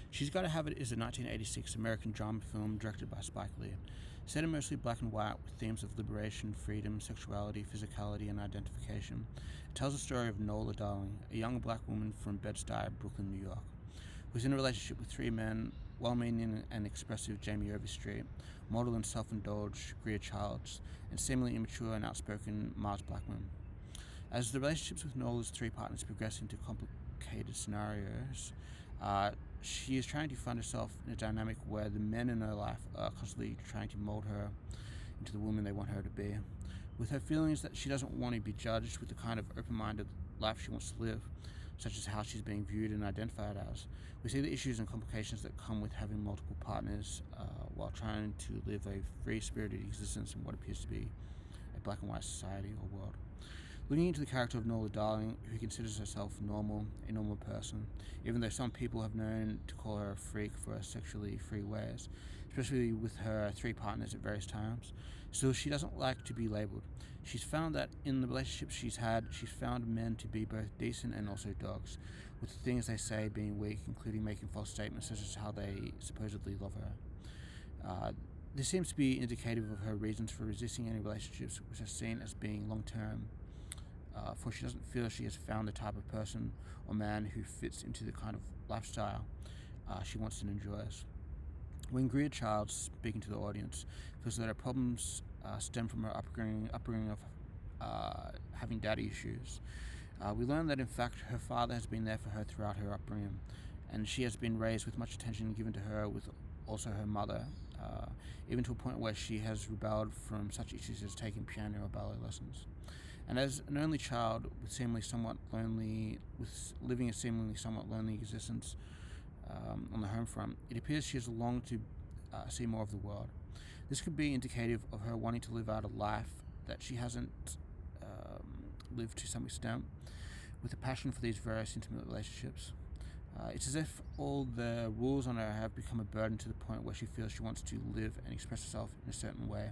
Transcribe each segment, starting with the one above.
She's Gotta Have It is a 1986 American drama film directed by Spike Lee. Set in mostly black and white with themes of liberation, freedom, sexuality, physicality, and identification, it tells the story of Nola Darling, a young black woman from Bed-Stuy, Brooklyn, New York, who's in a relationship with three men: well-meaning and expressive Jamie Overstreet, model and self-indulged Greer Childs, and seemingly immature and outspoken Mars Blackman. As the relationships with Nola's three partners progress into complicated scenarios, she is trying to find herself in a dynamic where the men in her life are constantly trying to mold her into the woman they want her to be. With her feelings that she doesn't want to be judged with the kind of open-minded life she wants to live, such as how she's being viewed and identified as, we see the issues and complications that come with having multiple partners while trying to live a free-spirited existence in what appears to be a black and white society or world. Looking into the character of Nola Darling, who considers herself a normal person, even though some people have known to call her a freak for her sexually free ways, especially with her three partners at various times, still she doesn't like to be labelled. She's found that in the relationships she's had, she's found men to be both decent and also dogs, with the things they say being weak, including making false statements such as how they supposedly love her. This seems to be indicative of her reasons for resisting any relationships which are seen as being long-term, for she doesn't feel she has found the type of person or man who fits into the kind of lifestyle she wants and enjoys. When Greer Childs, speaking to the audience, feels that her problems stem from her upbringing of having daddy issues, we learn that in fact her father has been there for her throughout her upbringing, and she has been raised with much attention given to her with also her mother, even to a point where she has rebelled from such issues as taking piano or ballet lessons. And as an only child with living a seemingly somewhat lonely existence on the home front, it appears she has longed to see more of the world. This could be indicative of her wanting to live out a life that she hasn't lived to some extent, with a passion for these various intimate relationships. It's as if all the rules on her have become a burden to the point where she feels she wants to live and express herself in a certain way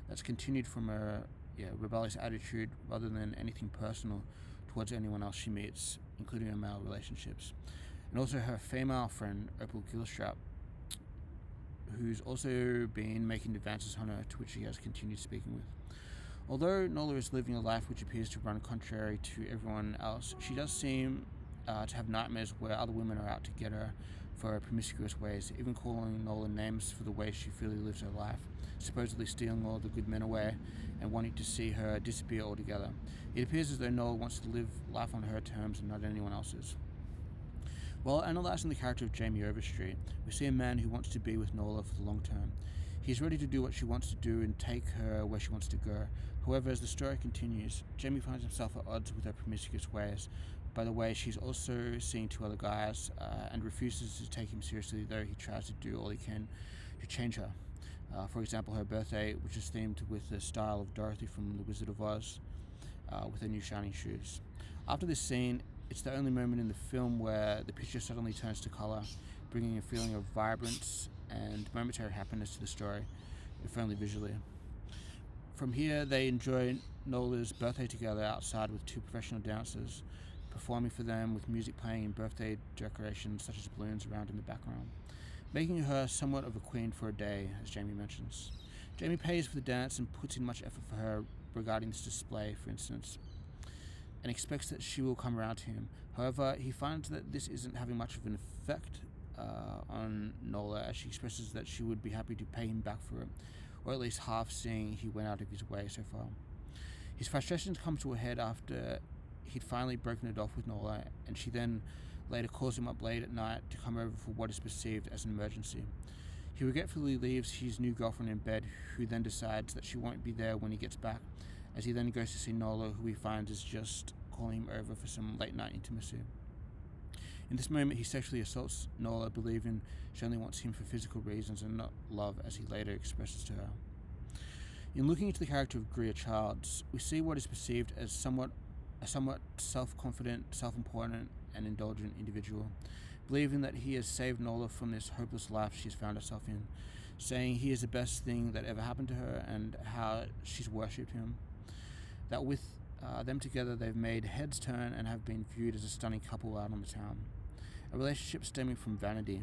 that's continued from her rebellious attitude rather than anything personal towards anyone else she meets, including her male relationships. And also her female friend, Opal Gilstrap, who's also been making advances on her, to which she has continued speaking with. Although Nola is living a life which appears to run contrary to everyone else, she does seem to have nightmares where other women are out to get her for her promiscuous ways, even calling Nola names for the way she freely lives her life, supposedly stealing all the good men away and wanting to see her disappear altogether. It appears as though Nola wants to live life on her terms and not anyone else's. While analysing the character of Jamie Overstreet, we see a man who wants to be with Nola for the long term. He's ready to do what she wants to do and take her where she wants to go. However, as the story continues, Jamie finds himself at odds with her promiscuous ways. By the way, she's also seeing two other guys and refuses to take him seriously, though he tries to do all he can to change her. For example, her birthday, which is themed with the style of Dorothy from The Wizard of Oz, with her new shiny shoes. After this scene, it's the only moment in the film where the picture suddenly turns to colour, bringing a feeling of vibrance and momentary happiness to the story, if only visually. From here, they enjoy Nola's birthday together outside with two professional dancers, performing for them with music playing and birthday decorations such as balloons around in the background, making her somewhat of a queen for a day, as Jamie mentions. Jamie pays for the dance and puts in much effort for her regarding this display, for instance, and expects that she will come around to him. However, he finds that this isn't having much of an effect on Nola, as she expresses that she would be happy to pay him back for it, or at least half, seeing he went out of his way so far. His frustrations come to a head after he'd finally broken it off with Nola, and she then later calls him up late at night to come over for what is perceived as an emergency. He regretfully leaves his new girlfriend in bed, who then decides that she won't be there when he gets back, as he then goes to see Nola, who he finds is just calling him over for some late night intimacy. In this moment, he sexually assaults Nola, believing she only wants him for physical reasons and not love, as he later expresses to her. In looking into the character of Greer Childs, we see what is perceived as a somewhat self-confident, self-important, and indulgent individual, believing that he has saved Nola from this hopeless life she has found herself in, saying he is the best thing that ever happened to her and how she's worshipped him. That with them together, they've made heads turn and have been viewed as a stunning couple out on the town. a relationship stemming from vanity,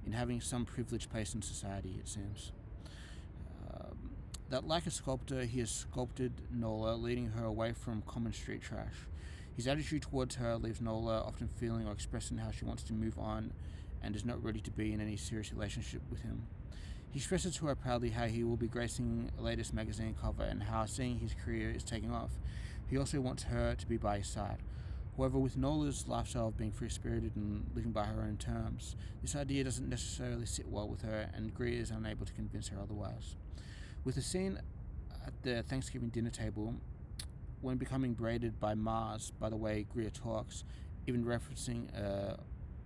in having some privileged place in society, it seems. That like a sculptor, he has sculpted Nola, leading her away from common street trash. His attitude towards her leaves Nola often feeling or expressing how she wants to move on and is not ready to be in any serious relationship with him. He stresses to her proudly how he will be gracing a latest magazine cover and how, seeing his career is taking off, he also wants her to be by his side. However, with Nola's lifestyle of being free-spirited and living by her own terms, this idea doesn't necessarily sit well with her, and Greer is unable to convince her otherwise. With the scene at the Thanksgiving dinner table, when becoming berated by Mars by the way Greer talks, even referencing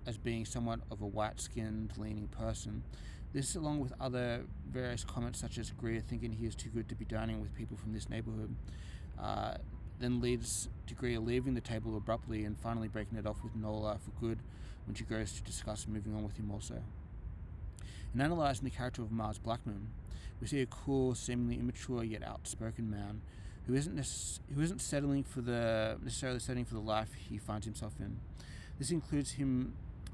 as being somewhat of a white-skinned leaning person, this, along with other various comments such as Greer thinking he is too good to be dining with people from this neighborhood, then leads to Greer leaving the table abruptly and finally breaking it off with Nola for good when she goes to discuss moving on with him also. In analysing the character of Mars Blackman, we see a cool, seemingly immature yet outspoken man who isn't necessarily settling for the life he finds himself in. This includes him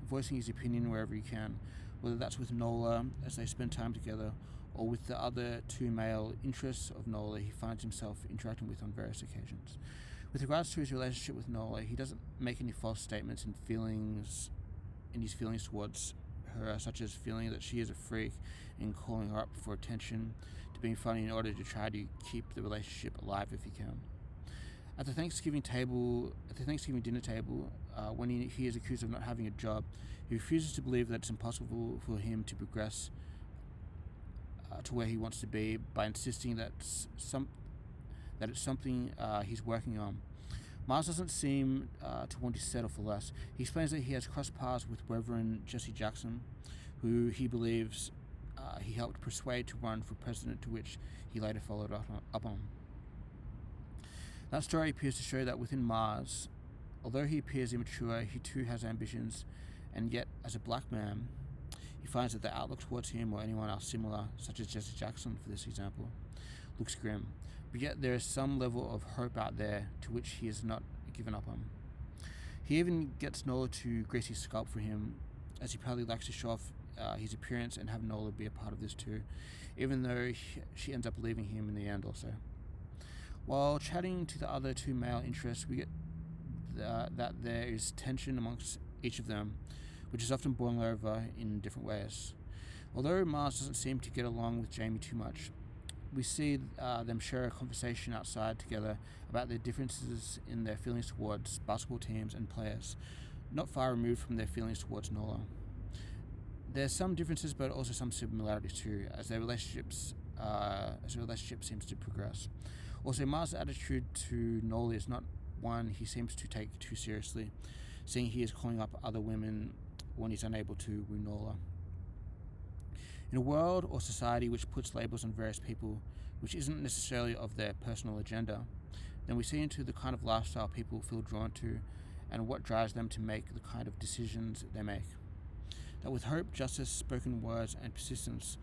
voicing his opinion wherever he can, whether that's with Nola as they spend time together, or with the other two male interests of Nola he finds himself interacting with on various occasions. With regards to his relationship with Nola, he doesn't make any false statements in his feelings towards her, such as feeling that she is a freak and calling her up for attention, to being funny in order to try to keep the relationship alive if he can. At the Thanksgiving dinner table, when he is accused of not having a job, he refuses to believe that it's impossible for him to progress to where he wants to be by insisting that it's something he's working on. Mars doesn't seem to want to settle for less. He explains that he has crossed paths with Reverend Jesse Jackson, who he believes he helped persuade to run for president, to which he later followed up on. That story appears to show that within Mars, although he appears immature, he too has ambitions, and yet, as a black man, he finds that the outlook towards him or anyone else similar, such as Jesse Jackson for this example, looks grim. But yet there is some level of hope out there to which he has not given up on. He even gets Nola to grace his scalp for him, as he proudly likes to show off his appearance and have Nola be a part of this too, even though she ends up leaving him in the end also. While chatting to the other two male interests, we get that there is tension amongst each of them, which is often boiling over in different ways. Although Mars doesn't seem to get along with Jamie too much, we see them share a conversation outside together about their differences in their feelings towards basketball teams and players, not far removed from their feelings towards Nola. There's some differences, but also some similarities too, as their relationship seems to progress. Also, Mars' attitude to Nola is not one he seems to take too seriously, seeing he is calling up other women when he's unable to woo Nola. In a world or society which puts labels on various people, which isn't necessarily of their personal agenda, then we see into the kind of lifestyle people feel drawn to and what drives them to make the kind of decisions they make. That with hope, justice, spoken words, and persistence,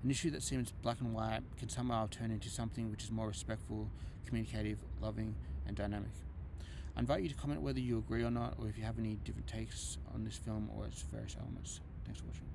an issue that seems black and white can somehow turn into something which is more respectful, communicative, loving, and dynamic. I invite you to comment whether you agree or not, or if you have any different takes on this film or its various elements. Thanks for watching.